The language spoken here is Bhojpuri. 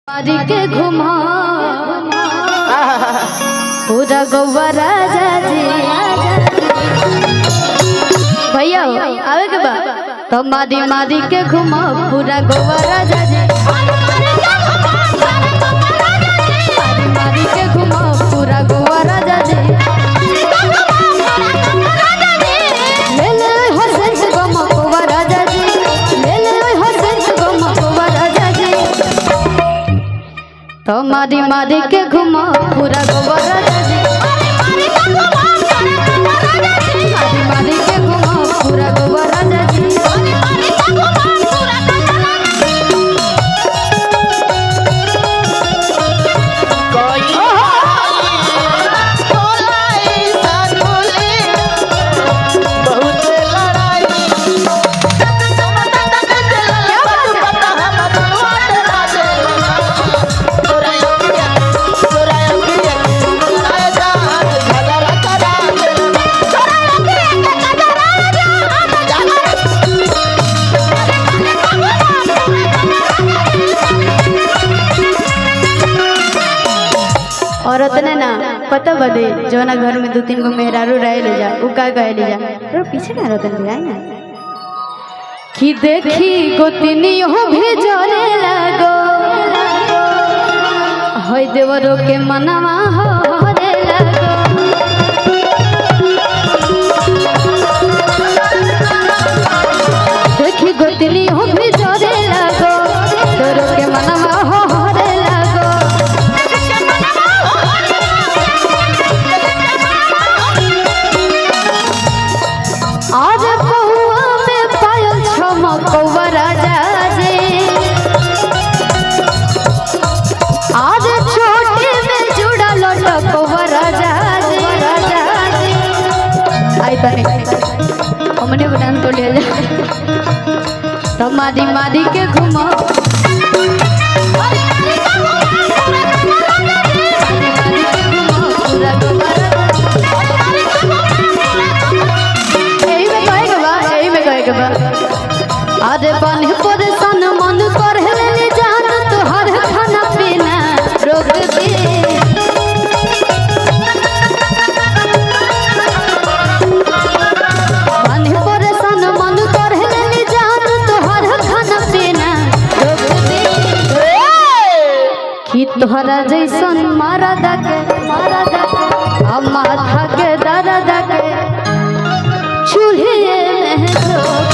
मारी के घुमा पूरा गौवा राजा जी भैया आवे के बा तो मारी मारी के घुमा पूरा गौवा राजा जी मारी के घुमा पूरा गौवा राजा जी ले ले हसन गमा गौवा राजा जी ले ले हसन गमा गौवा राजा जी तो मारी मारी के घुमा पूरा गौवा राजा जी मारी मारी के घुमा पूरा गौवा राजा जी औरत ने ना पता बदे जो ना घर में 2-3 गो मेहरारू रह ले जा उ का कह ले जा रो पीछे ना रोतन ले आई ना कि देखी गोतनी हो भी जोरे लगो होय देवरो के मनवा हो रे लगो देखी गोतनी हो भी जोरे लगो देवरो के मनवा हो रे लगो आज बहुआ में पायल छमकौवा राजा जी आज छोटे में जुड़ा लटकौवा राजा जी आई तने हमने बनान तो ले जा तो मारी मारी के घुमा अरे बन परेशान मन कर ले जान तो हर खाना पीना रोक दे बन परेशान मन कर ले जान तो हर खाना पीना रोक दे कि तोहरा जैसन मारा दके आ माथा के दर्द के चूल्हे में